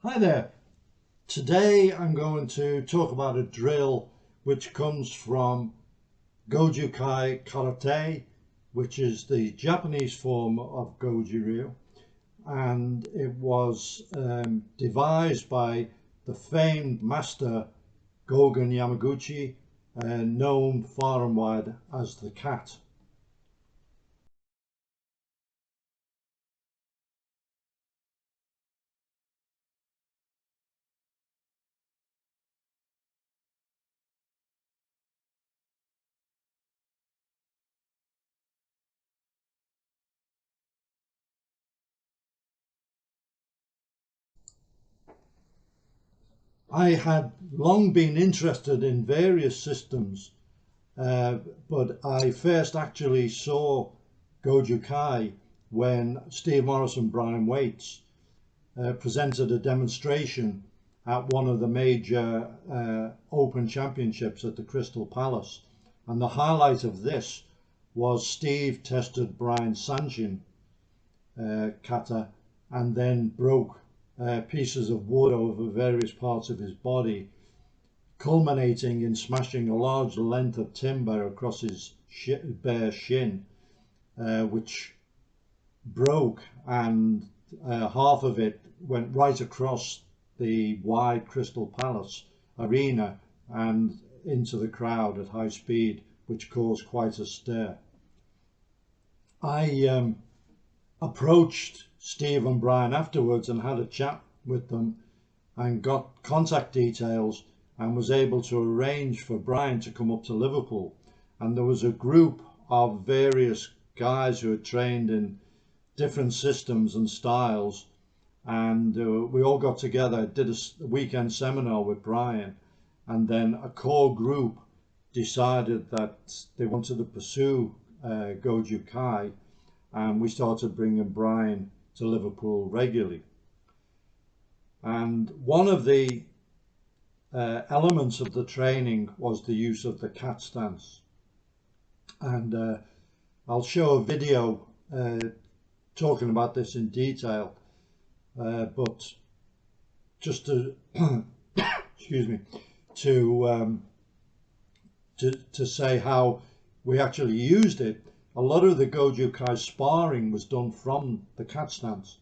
Hi there. Today I'm going to talk about a drill which comes from Goju-Kai karate, which is the Japanese form of Goju-Ryu, and it was devised by the famed master Gogen Yamaguchi, known far and wide as the Cat. I had long been interested in various systems, but I first actually saw Goju-Kai when Steve Morris and Brian Waits presented a demonstration at one of the major Open Championships at the Crystal Palace. And the highlight of this was Steve tested Brian Sanshin kata and then broke pieces of wood over various parts of his body, culminating in smashing a large length of timber across his bare shin, which broke, and half of it went right across the wide Crystal Palace arena and into the crowd at high speed, which caused quite a stir. I approached Steve and Brian afterwards and had a chat with them and got contact details and was able to arrange for Brian to come up to Liverpool. And there was a group of various guys who had trained in different systems and styles, and we all got together, did a weekend seminar with Brian, and then a core group decided that they wanted to pursue Goju-Kai, and we started bringing Brian to Liverpool regularly. And one of the elements of the training was the use of the cat stance, and I'll show a video talking about this in detail, but just to excuse me, to say how we actually used it. A lot of the Goju-Kai sparring was done from the cat stance,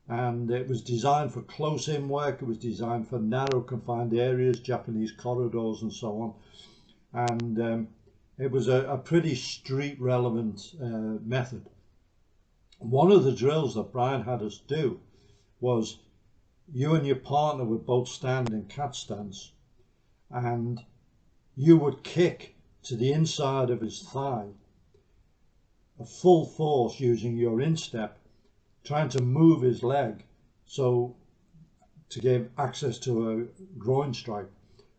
and it was designed for close-in work. It was designed for narrow confined areas, Japanese corridors and so on, and it was a pretty street relevant method. One of the drills that Brian had us do was you and your partner would both stand in cat stance, and you would kick to the inside of his thigh, a full force using your instep, trying to move his leg so to give access to a groin strike.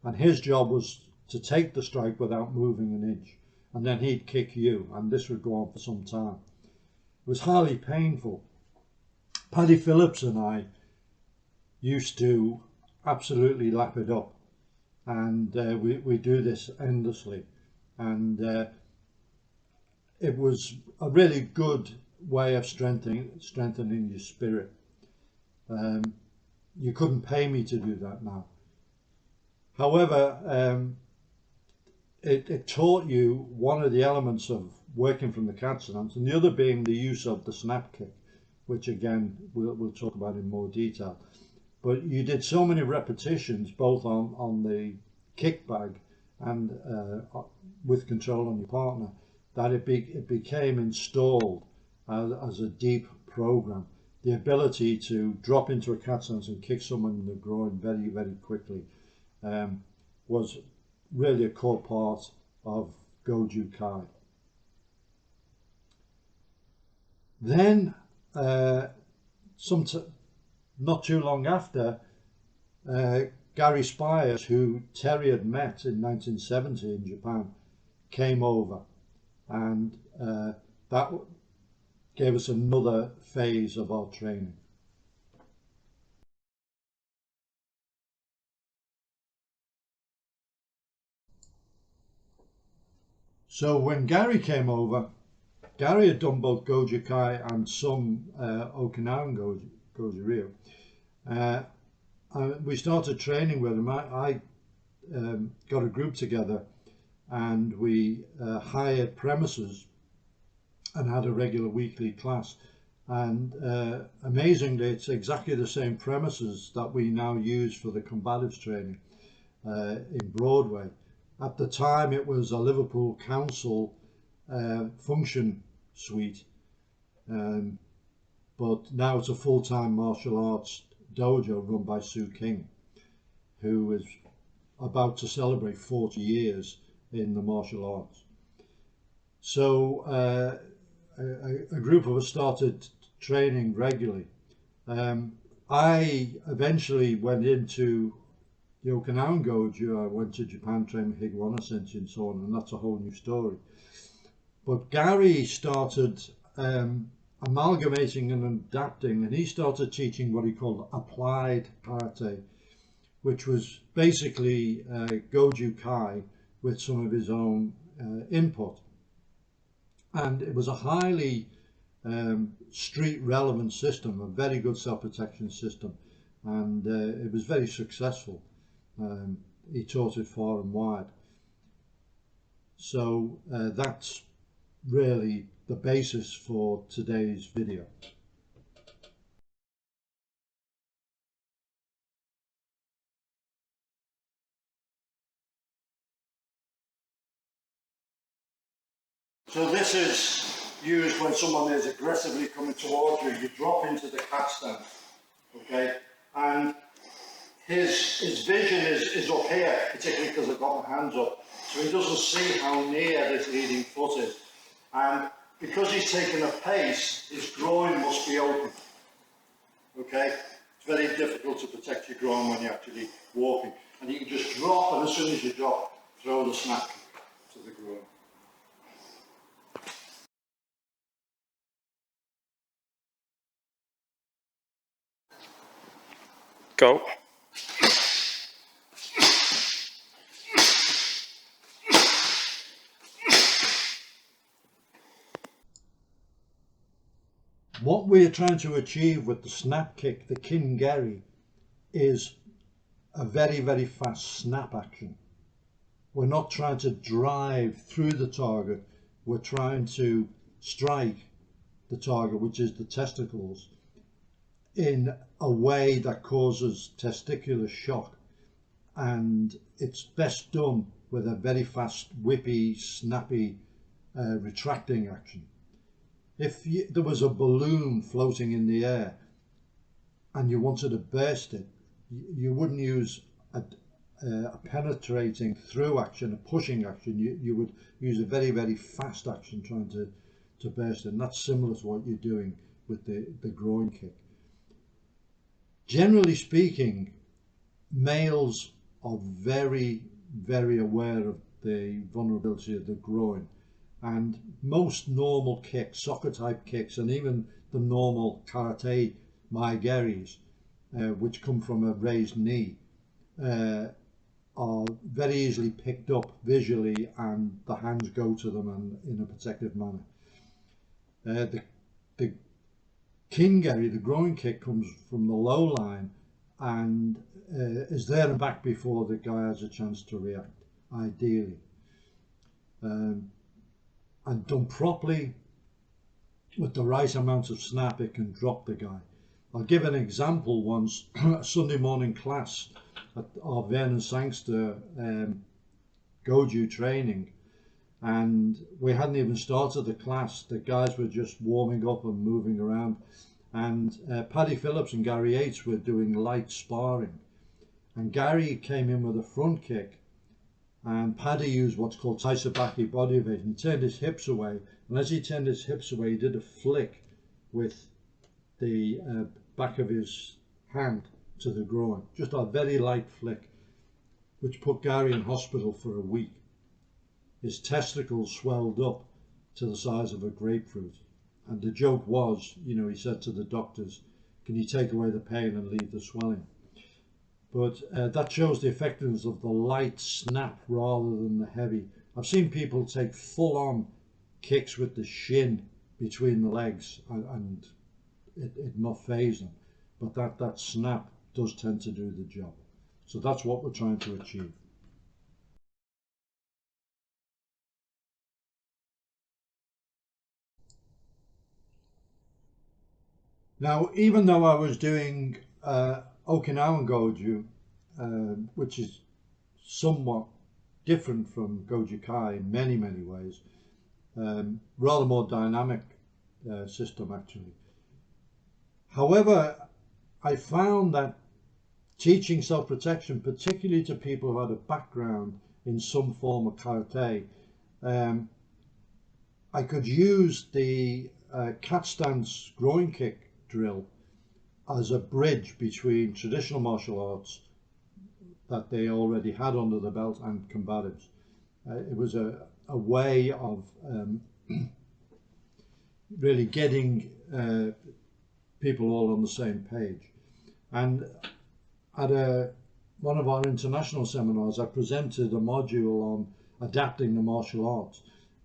And his job was to take the strike without moving an inch, and then he'd kick you, and this would go on for some time. It was highly painful. Paddy Phillips and I used to absolutely lap it up, and we do this endlessly, and it was a really good way of strengthening your spirit. You couldn't pay me to do that now. However, it taught you one of the elements of working from the cat stance, and the other being the use of the snap kick, which again we'll talk about in more detail. But you did so many repetitions both on the kick bag and with control on your partner that it became installed as a deep program. The ability to drop into a cat stance and kick someone in the groin very, very quickly was really a core part of Goju-Kai. Then, not too long after, Gary Spiers, who Terry had met in 1970 in Japan, came over, and that gave us another phase of our training. So when Gary came over, Gary had done both Goju-Kai and some Okinawan Goju-Ryu. we started training with him. I got a group together, and we hired premises and had a regular weekly class. And amazingly, it's exactly the same premises that we now use for the combatives training in Broadway. At the time, it was a Liverpool Council function suite, but now it's a full-time martial arts dojo run by Sue King, who is about to celebrate 40 years in the martial arts. So a group of us started training regularly. I eventually went into the Okinawan Goju. I went to Japan, trained with Higuana Sensei and so on, and that's a whole new story. But Gary started amalgamating and adapting, and he started teaching what he called applied karate, which was basically Goju-Kai with some of his own input. And it was a highly street relevant system, a very good self-protection system, and it was very successful. He taught it far and wide. So that's really the basis for today's video. So this is used when someone is aggressively coming towards you. You drop into the cat stance, okay? And his vision is up here, particularly because I've got my hands up. So he doesn't see how near this leading foot is. And because he's taken a pace, his groin must be open, okay? It's very difficult to protect your groin when you're actually walking. And you can just drop, and as soon as you drop, throw the snap to the groin. Go. What we're trying to achieve with the snap kick, the Kin-Geri, is a very, very fast snap action. We're not trying to drive through the target, we're trying to strike the target, which is the testicles, in a way that causes testicular shock, and it's best done with a very fast, whippy, snappy, retracting action. If there was a balloon floating in the air and you wanted to burst it, you wouldn't use a penetrating through action, a pushing action. You would use a very, very fast action trying to burst it, and that's similar to what you're doing with the groin kick. Generally speaking, males are very, very aware of the vulnerability of the groin, and most normal kicks, soccer type kicks, and even the normal karate mae-geris, which come from a raised knee, are very easily picked up visually, and the hands go to them and in a protective manner. The Kin-Geri, the groin kick, comes from the low line and is there and back before the guy has a chance to react, ideally. And done properly, with the right amount of snap, it can drop the guy. I'll give an example. Once, a Sunday morning class at our Vernon Sangster Goju training, and we hadn't even started the class. The guys were just warming up and moving around, and Paddy Phillips and Gary Yates were doing light sparring, and Gary came in with a front kick, and Paddy used what's called Taisabaki body evasion. He turned his hips away, and as he turned his hips away, he did a flick with the back of his hand to the groin, just a very light flick, which put Gary in hospital for a week. His testicles swelled up to the size of a grapefruit, and the joke was, you know, he said to the doctors, can you take away the pain and leave the swelling? But that shows the effectiveness of the light snap rather than the heavy. I've seen people take full-on kicks with the shin between the legs and it not faze them, but that snap does tend to do the job. So that's what we're trying to achieve. Now, even though I was doing Okinawan Goju, which is somewhat different from Goju-Kai in many, many ways, rather more dynamic system actually. However, I found that teaching self-protection, particularly to people who had a background in some form of karate, I could use the cat stance groin kick drill as a bridge between traditional martial arts that they already had under the belt and combatives. It was a way of really getting people all on the same page. And at one of our international seminars, I presented a module on adapting the martial arts,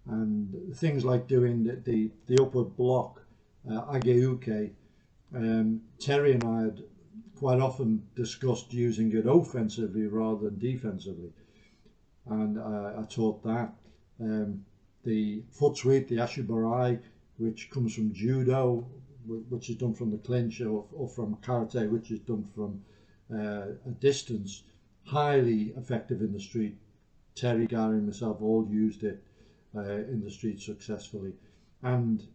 and things like doing the upward block, ageuke. Terry and I had quite often discussed using it offensively rather than defensively, and I taught that. The foot sweep, the ashibarai, which comes from judo, which is done from the clinch, or from karate, which is done from a distance, highly effective in the street. Terry, Gary and myself all used it in the street successfully. And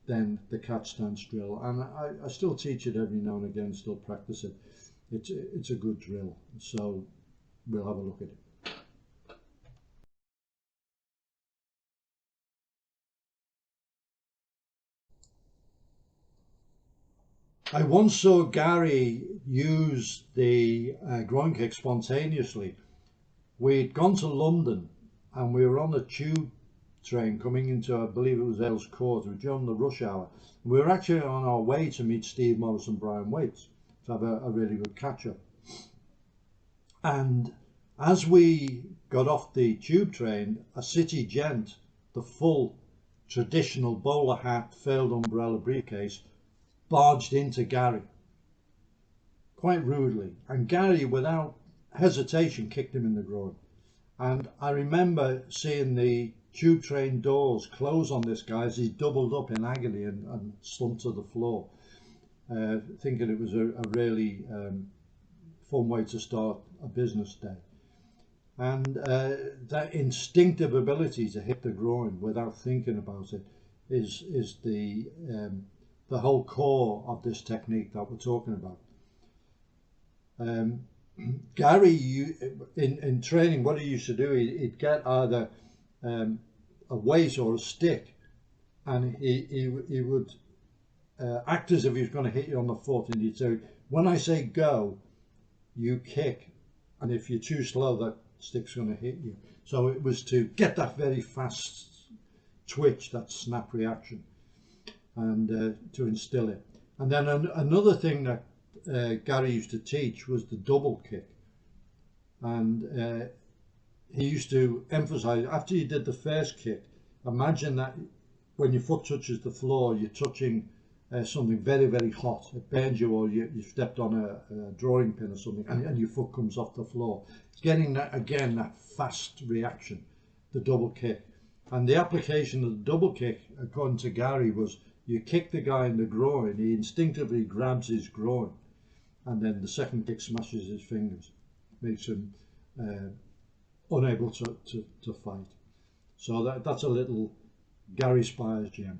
then the cat stance drill, and I still teach it every now and again, still practice it. It's a good drill, so we'll have a look at it. I once saw Gary use the groin kick spontaneously. We'd gone to London and we were on the tube train coming into, I believe it was Earls Court, we were during the rush hour. We were actually on our way to meet Steve Morris and Brian Waits to have a really good catch up. And as we got off the tube train, a city gent, the full traditional bowler hat, failed umbrella briefcase, barged into Gary quite rudely, and Gary without hesitation kicked him in the groin. And I remember seeing the tube train doors close on this guy as he doubled up in agony and slumped to the floor, thinking it was a really fun way to start a business day. And that instinctive ability to hit the groin without thinking about it is the whole core of this technique that we're talking about. Gary, in training, what he used to do, he'd get either a weight or a stick, and he would act as if he was going to hit you on the foot, and he'd say, when I say go, you kick, and if you're too slow, that stick's going to hit you. So it was to get that very fast twitch, that snap reaction, and to instill it. And then another thing that Gary used to teach was the double kick, and he used to emphasize, after you did the first kick, imagine that when your foot touches the floor, you're touching something very, very hot. It burns you, or you stepped on a drawing pin or something, and your foot comes off the floor. It's getting that, again, that fast reaction, the double kick. And the application of the double kick, according to Gary, was you kick the guy in the groin, he instinctively grabs his groin, and then the second kick smashes his fingers, makes him unable to fight. So that's a little Gary Spiers gem.